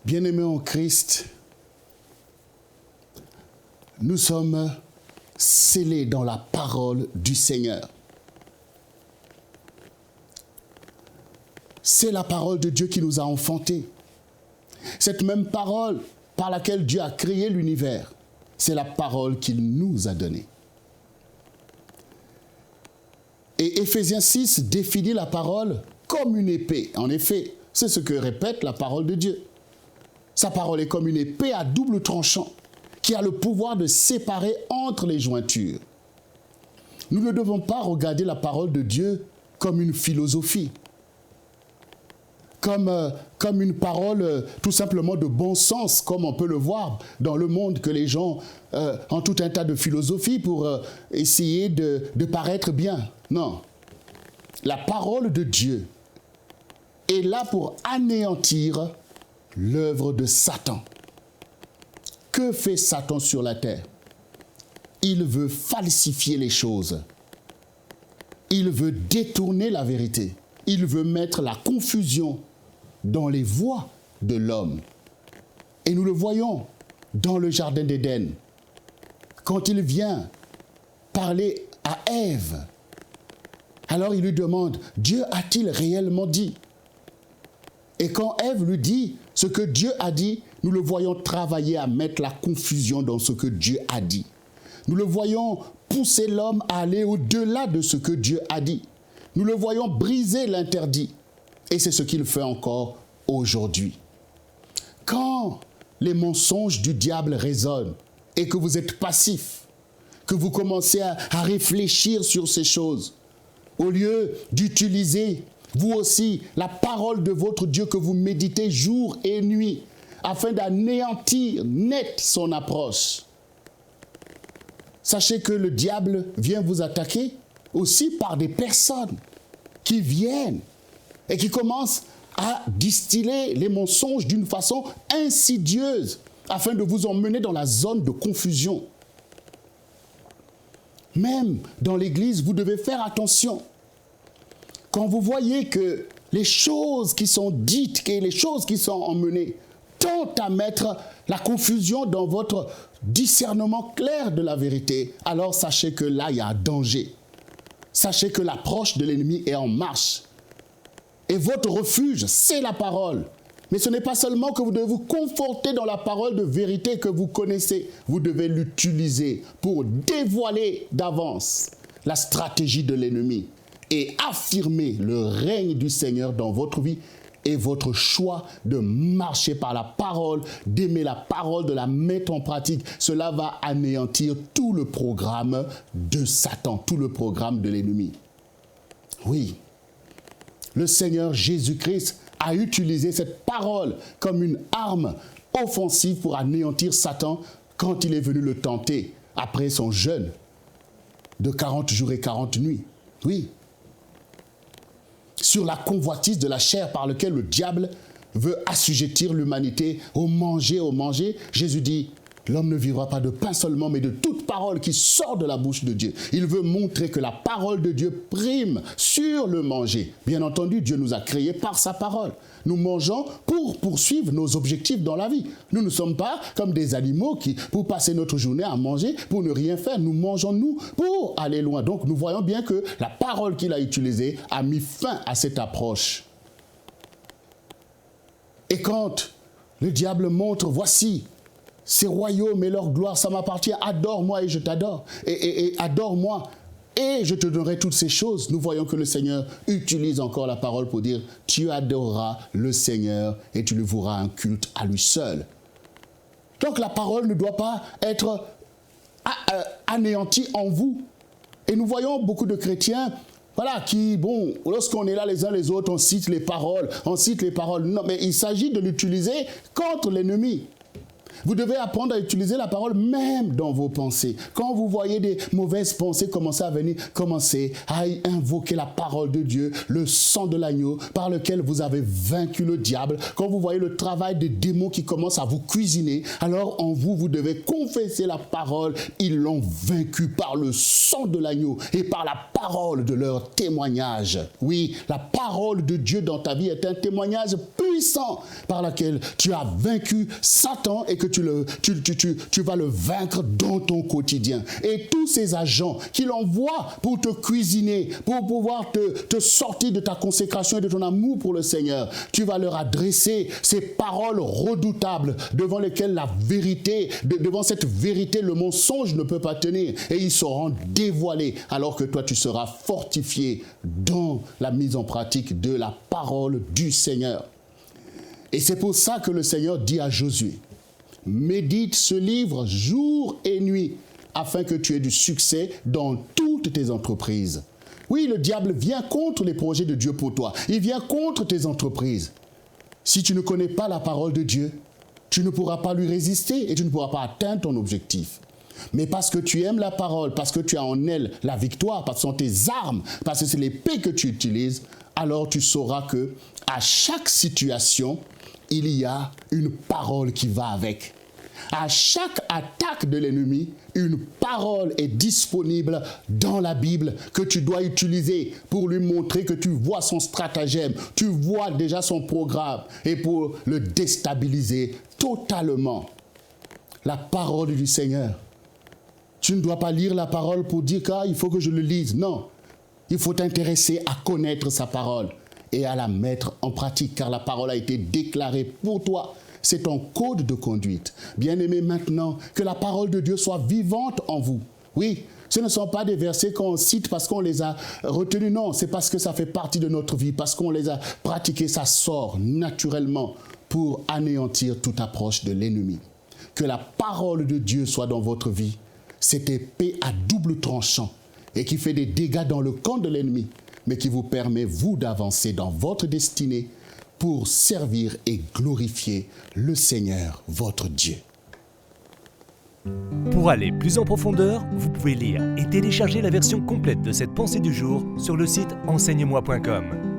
Bien-aimés en Christ, nous sommes scellés dans la parole du Seigneur. C'est la parole de Dieu qui nous a enfantés. Cette même parole par laquelle Dieu a créé l'univers, c'est la parole qu'il nous a donnée. Et Éphésiens 6 définit la parole comme une épée. En effet, c'est ce que répète la parole de Dieu. Sa parole est comme une épée à double tranchant qui a le pouvoir de séparer entre les jointures. Nous ne devons pas regarder la parole de Dieu comme une philosophie, comme une parole tout simplement de bon sens, comme on peut le voir dans le monde, que les gens ont tout un tas de philosophies pour essayer de paraître bien. Non. La parole de Dieu est là pour anéantir l'œuvre de Satan. Que fait Satan sur la terre? Il veut falsifier les choses. Il veut détourner la vérité. Il veut mettre la confusion dans les voies de l'homme. Et nous le voyons dans le jardin d'Éden. Quand il vient parler à Ève, alors il lui demande, Dieu a-t-il réellement dit? Et quand Ève lui dit ce que Dieu a dit, nous le voyons travailler à mettre la confusion dans ce que Dieu a dit. Nous le voyons pousser l'homme à aller au-delà de ce que Dieu a dit. Nous le voyons briser l'interdit. Et c'est ce qu'il fait encore aujourd'hui. Quand les mensonges du diable résonnent et que vous êtes passif, que vous commencez à réfléchir sur ces choses, au lieu d'utiliser vous aussi la parole de votre Dieu que vous méditez jour et nuit, afin d'anéantir net son approche. Sachez que le diable vient vous attaquer aussi par des personnes qui viennent et qui commencent à distiller les mensonges d'une façon insidieuse afin de vous emmener dans la zone de confusion. Même dans l'Église, vous devez faire attention. Quand vous voyez que les choses qui sont dites, et les choses qui sont emmenées, tentent à mettre la confusion dans votre discernement clair de la vérité, alors sachez que là, il y a un danger. Sachez que l'approche de l'ennemi est en marche. Et votre refuge, c'est la parole. Mais ce n'est pas seulement que vous devez vous conforter dans la parole de vérité que vous connaissez. Vous devez l'utiliser pour dévoiler d'avance la stratégie de l'ennemi et affirmer le règne du Seigneur dans votre vie et votre choix de marcher par la parole, d'aimer la parole, de la mettre en pratique. Cela va anéantir tout le programme de Satan, tout le programme de l'ennemi. Oui, le Seigneur Jésus-Christ a utilisé cette parole comme une arme offensive pour anéantir Satan quand il est venu le tenter après son jeûne de 40 jours et 40 nuits. Oui. Sur la convoitise de la chair par laquelle le diable veut assujettir l'humanité au manger, Jésus dit, l'homme ne vivra pas de pain seulement, mais de toute parole qui sort de la bouche de Dieu. Il veut montrer que la parole de Dieu prime sur le manger. Bien entendu, Dieu nous a créés par sa parole. Nous mangeons pour poursuivre nos objectifs dans la vie. Nous ne sommes pas comme des animaux qui, pour passer notre journée à manger, pour ne rien faire, nous mangeons, nous, pour aller loin. Donc, nous voyons bien que la parole qu'il a utilisée a mis fin à cette approche. Et quand le diable montre, voici, ces royaumes et leur gloire, ça m'appartient, adore-moi et je t'adore, et adore-moi, et je te donnerai toutes ces choses. Nous voyons que le Seigneur utilise encore la parole pour dire, tu adoreras le Seigneur et tu lui voueras un culte à lui seul. Donc la parole ne doit pas être anéantie en vous. Et nous voyons beaucoup de chrétiens, voilà, qui, bon, lorsqu'on est là les uns les autres, on cite les paroles. Non, mais il s'agit de l'utiliser contre l'ennemi. Vous devez apprendre à utiliser la parole même dans vos pensées. Quand vous voyez des mauvaises pensées commencer à venir, commencez à invoquer la parole de Dieu, le sang de l'agneau par lequel vous avez vaincu le diable. Quand vous voyez le travail des démons qui commencent à vous cuisiner, alors en vous, vous devez confesser la parole. Ils l'ont vaincu par le sang de l'agneau et par la parole de leur témoignage. Oui, la parole de Dieu dans ta vie est un témoignage puissant par lequel tu as vaincu Satan et que tu vas le vaincre dans ton quotidien. Et tous ces agents qu'il envoie pour te cuisiner, pour pouvoir te sortir de ta consécration et de ton amour pour le Seigneur, tu vas leur adresser ces paroles redoutables devant lesquelles la vérité, devant cette vérité, le mensonge ne peut pas tenir et ils seront dévoilés alors que toi tu seras fortifié dans la mise en pratique de la parole du Seigneur. Et c'est pour ça que le Seigneur dit à Josué, médite ce livre jour et nuit, afin que tu aies du succès dans toutes tes entreprises. Oui, le diable vient contre les projets de Dieu pour toi. Il vient contre tes entreprises. Si tu ne connais pas la parole de Dieu, tu ne pourras pas lui résister et tu ne pourras pas atteindre ton objectif. Mais parce que tu aimes la parole, parce que tu as en elle la victoire, parce que ce sont tes armes, parce que c'est l'épée que tu utilises, alors tu sauras que à chaque situation, il y a une parole qui va avec. À chaque attaque de l'ennemi, une parole est disponible dans la Bible que tu dois utiliser pour lui montrer que tu vois son stratagème, tu vois déjà son programme et pour le déstabiliser totalement. La parole du Seigneur. Tu ne dois pas lire la parole pour dire qu'il faut que je le lise. Non, il faut t'intéresser à connaître sa parole et à la mettre en pratique, car la parole a été déclarée pour toi. C'est ton code de conduite. Bien-aimé, maintenant, que la parole de Dieu soit vivante en vous. Oui, ce ne sont pas des versets qu'on cite parce qu'on les a retenus. Non, c'est parce que ça fait partie de notre vie, parce qu'on les a pratiqués. Ça sort naturellement pour anéantir toute approche de l'ennemi. Que la parole de Dieu soit dans votre vie. Cette épée à double tranchant et qui fait des dégâts dans le camp de l'ennemi, mais qui vous permet, vous, d'avancer dans votre destinée pour servir et glorifier le Seigneur, votre Dieu. Pour aller plus en profondeur, vous pouvez lire et télécharger la version complète de cette pensée du jour sur le site enseigne-moi.com.